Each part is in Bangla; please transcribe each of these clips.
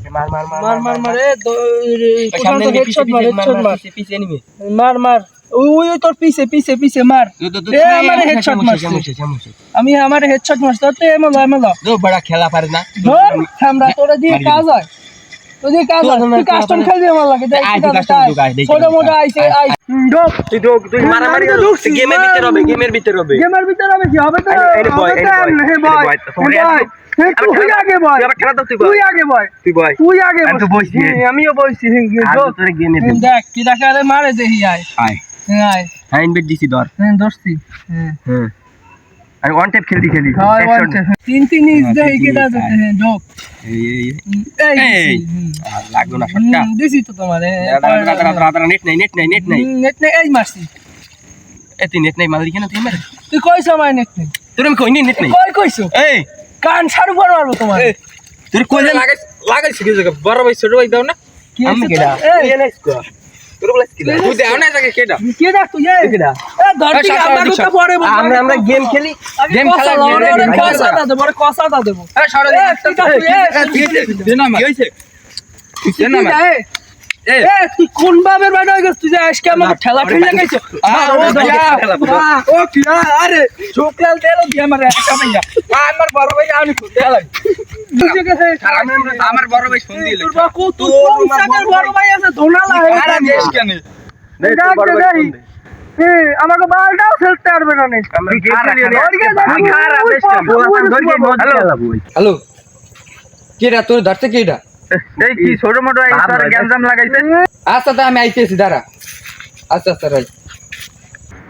মার মার মার মার মার মার প্রশান্ত হেডশট মার পিছে নিবে মার মার ওই তোর পিছে পিছে পিছে মার আমারে হেডশট মারছে আমি আমারে হেডশট মারছে তো এমলো দো বড় খেলা পারে না ধর আমরা তোরা দিয়ে কাজ হয় তোদের কাজ হয় তুই কাস্টম খেলবি আমার লাগে দেখ ছোট মোটো আইছে আই তুই মারামারি করো গেমের ভিতর হবে গেমের ভিতর হবে কি হবে তো এই বয় তুই আগে বয় তুই আগে বয় তুই আগে আমি তো বইছি আমিও বইছি তোরে গেমে দেখ কি দেখারে মারে দেখি আয় আয় আয় হ্যাঁ ইনভেট দিছি ধর দোস্তি হ্যাঁ আমি ওয়ান ট্যাপ খেলদি হয় ওয়ান ট্যাপ তিন ইজ দেখি কি দাও যোগ এই লাগলো না শটটা দিছি তো তোমারে দাদা নেট নাই এই মারছি এত নেট নাই মারি কেন তুই মার তুই কইছ আমার নেট নাই তোর আমি কইনি নেট নাই কইছো এই কান ছাড়ু পর মারবো তোমার তোর কইলে লাগাইছি কি জায়গা বড় ভাই ছোট ভাই দাও না আমি কেডা এই না স্কো তোর বলে কি দাও তুই দাও না জায়গা কেডা কে ডাক তুই এই কেডা এ ধরতি আমরা তো পরে আমরা গেম খেলি গেম খেলা কসাটা দেব বড় কসাটা দেব এই সরে দে না কি হইছে কি না এ তুই কোন বাবের বাইরে হয়ে গেছিস তুই যে আজকে আমাকে ঠেলা ঠেলে গেছিস ও কি আরে চোকলাল দেলো দিয়ে আমারে একা ভাইয়া আমার বড় ভাই আমি তো দেলাই বুঝে গেছে আমার বড় ভাই ফোন দিল তোর বাকু তুই কোন সাকের বড় ভাই আছে ধোনালা হয়ে আরে দেশ কেন আমাকে বালটাও খেলতে পারবে না হ্যালো কেডা তোর ধরতে কেডা এই কি ছোট মোটো তোর গ্যামজাম লাগাইছে আচ্ছা তা আমি আইতেছি দাঁড়া আচ্ছা আচ্ছা রাইট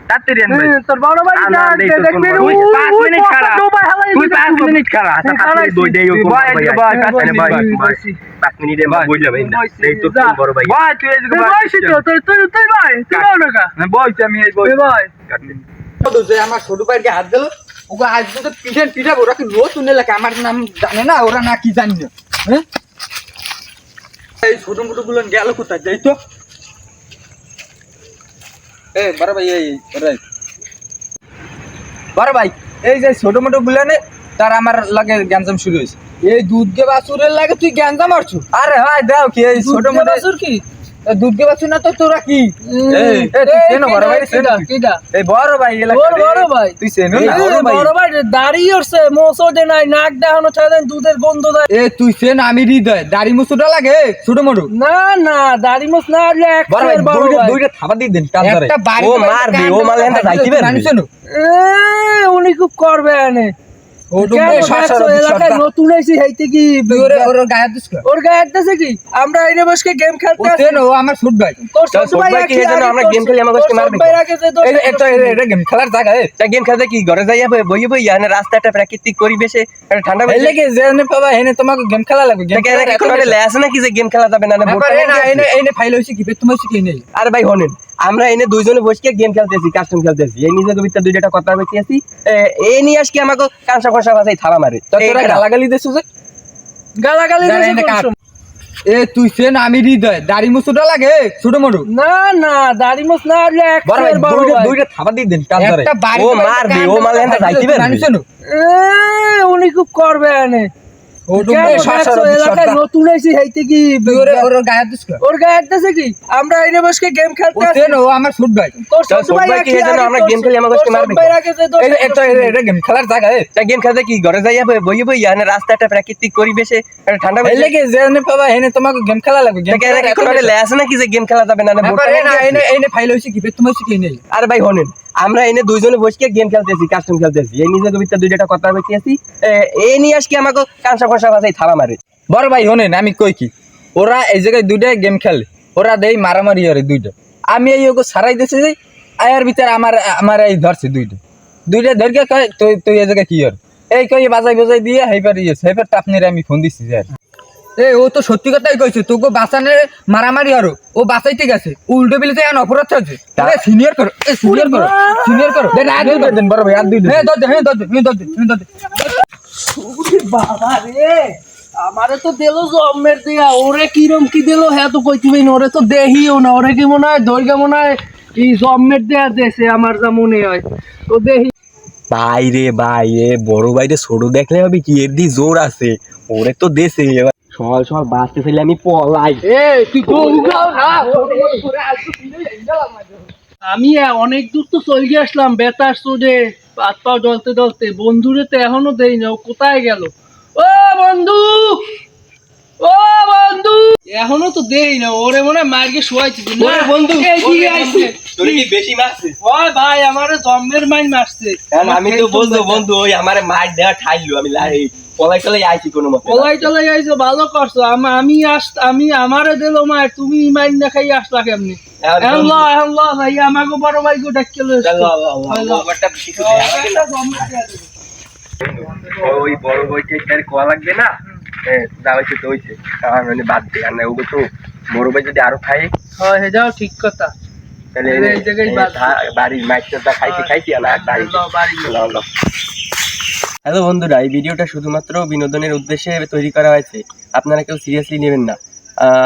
তাড়াতাড়ি আন ভাই তোর বড় ভাই দেখবি তুই 5 মিনিট খাড়া তুই 5 মিনিট খাড়া আচ্ছা 5 মিনিট দই দেই ভাই ভাই 5 মিনিট এ বই যাবে এই তো বড় ভাই ভাই তুই এদিকে ভাই তুই ভাই তুই বল না না বইছি আমি এই বই ভাই তো যে আমার ছোট ভাইকে হাত দিল ওকে আজ তো পিঠা ওরা কি রোজ শুনে লাগে আমার নাম জানে না ওরা না কি জানি না হ্যাঁ এই ছোট মোটো গুলো গেল কোথায় যাই তো এই বড় ভাই এই বড় ভাই এই যে ছোট মোটো গুলো নে তার আমার লাগে গ্যাঞ্জাম শুরু হয়েছে এই দুধ গে বাছুরের লাগে তুই গ্যাঞ্জাম মারছু আরে ভাই দাও কি এই ছোট মোটো বাছুর কি দুধ গে বাছুর না তো তোরা কি এই তুই কেন বড় ভাই কিডা এই বড় ভাই এলাকা বড় ভাই তুই চেনো না বড় ভাই দাড়ি ওরছে মোসো দে নাই নাক দেখানো ছাড়েন দুধের গন্ধ দেয় এ তুই চেন আমি হৃদয় দাড়ি মুছুটা লাগে ছোট মোটো না না দাড়ি মোস না আলে এক বড় ভাই দুইটা থাবা দিয়ে দেন কাজ ধরে ও মারবি ও মারলে না যাইতিবে উনি খুব করবে এনে নতুন আইছি হাইতে কি ওর গায়ে দিস ওর গায়ে দিছে কি আমরা এনে বসে গেম খেলতে আছি ও আমার ফুট ভাই তোর ছোট ভাই কি জানো আমরা গেম খেলি আমাকে কি মারবে এটা গেম খেলার জায়গা এটা গেম খেলতে কি ঘরে যাইয়া বইয়ে বইয়া এনে রাস্তাটা প্রাকৃতিক পরিবেশে ঠান্ডা হইলে কি জেনে পাবা এনে তোমাকে গেম খেলা লাগবে গেম খেলা এখন লেস না কি যে গেম খেলা যাবে না এনে ফাইল হইছে কি তোমার কি নেই আরে ভাই হনেন আমরা এনে দুইজনে বসে গেম খেলতেছি কাস্টম খেলতেছি এই নিজের ভিতর দুইটা কথা কইতেছি এই নিয়ে আজকে আমাকে কাঁচা কষা ভাষায় থাবা মারে তোরা গালাগালি দিছিস যে গালাগালি এ তুই চেন আমি হৃদয় দাড়ি মুছুটা লাগে ছোট মোটো না না দাড়ি মুছ না আলে এক দুইটা থাবা দিয়ে দেন কাজ ধরে ও মারবি ও মারলে না যাইতিবে উনি খুব করবে এনে নতুন আইছি হাইতে কি ওর গায়ে দিস ওর গায়ে দিছে কি আমরা এনে বসে গেম খেলতে আছি ও আমার ফুট ভাই তোর ছোট ভাই কি জানো আমরা গেম খেলি আমাকে কি মারবে এটা গেম খেলার জায়গা এটা গেম খেলতে কি ঘরে যাইয়া বইয়ে বইয়া এনে রাস্তাটা প্রাকৃতিক পরিবেশে ঠান্ডা হইলে কি জেনে পাবা এনে তোমাকে গেম খেলা লাগবে এখন লেস না কি যে গেম খেলা যাবে না এনে ফাইল হইছে কি তোমার কি নেই আরে ভাই হনেন আমরা এনে দুইজনে বসে গেম খেলতেছি কাস্টম খেলতেছি এই নিজের ভিতর দুইটা কথা কইতেছি এই নিয়ে আজকে আমাকে কাঁচা কষা ভাষায় থাবা মারে বড় ভাই হনেন আমি কই কি ওরা এই জায়গায় দুইটা গেম খেলে ওরা দেই মারামারি করে দুইটা আমি এই ওকে সারাই দিয়েছি যে আয়ার ভিতরে আমার এই ধরছে দুইটা ধরকে কয় তুই এই জায়গায় কি আর এই কই বাজাই দিয়ে হেইবার হেইবার টাপনিরে আমি ফোন দিছি যে ও তো সত্যি কথাই কইছে তোকে বাঁচানোর মারামারি আরো ও বাঁচাইতে গেছে উল্টো বিলিতে এখন অপরাধ হচ্ছে সিনিয়র করো দেন বড় ভাই আর দুই বাবা রে আমারে তো দিল জম্মের দিয়া ওরে কিরম কি দিল হ্যাঁ তো কইতিবি না ওরে তো দেহিও না ওরে কি মনে হয় দইগা মনে হয় এই জম্মের দেয়া দেশে আমার যা মনে হয় তো দেহি ভাই রে ভাই এ বড় ভাইরে ছোট দেখলে হবে কি এর দি জোর আছে ওরে তো দেশে এবার সকাল সকাল বাঁচতে চাইলে আমি পলাই। তুই দৌড়াও না আমি অনেক দূর তো চলে আসলাম বেতার চোদে হাত পা জ্বলতে জ্বলতে বন্ধুরে তো এখনো দেই না ও কোথায় গেল ও বন্ধু ও বন্ধু এখনো তো দেই না ওরে মনে হয় মার্কে শোয়াইছি না ওরে বন্ধু, এদিকে আইছে তোরে কি বেশি মারছিস? ওই ভাই আমারে জম্মের মাই মারছে আমি তো বলতো বন্ধু ওই আমারে মার দেওয়া ঠাইলো আমি পলাই টলাই আইছি কোনো মতে। পলাই টলাই আইছো ভালো করছো আমি আমারে দিলো মার তুমি মাইন না খাই আসলা কেমনি আল্লাহ আল্লাহ ভাই আমাকে বড় ভাই গো ডাক কেলো ওই বড় বইটা আর কোয়া লাগবে না। যা হয়েছে তো হয়েছে, আমার মানে বাদ দে। আর না ওগুলো তো বড় ভাই যদি আরো খাই হয় হে যাও ঠিক কথা তাহলে এই জায়গায় বাদ দে। বাড়ির মাইকটা খাইছি আর বাড়ি হ্যালো বন্ধুরা, এই ভিডিওটা শুধুমাত্র বিনোদনের উদ্দেশ্যে তৈরি করা হয়েছে, আপনারা কেউ সিরিয়াসলি নেবেন না।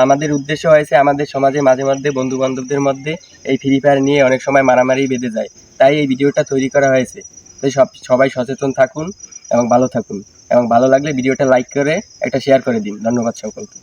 আমাদের উদ্দেশ্য হয়েছে আমাদের সমাজে মাঝে মধ্যে বন্ধু বান্ধবদের মধ্যে এই ফ্রি ফায়ার নিয়ে অনেক সময় মারামারি বেঁধে যায়, তাই এই ভিডিওটা তৈরি করা হয়েছে। তাই সবাই সচেতন থাকুন এবং ভালো থাকুন, এবং ভালো লাগলে ভিডিওটা লাইক করে একটা শেয়ার করে দিন। ধন্যবাদ সকলকে।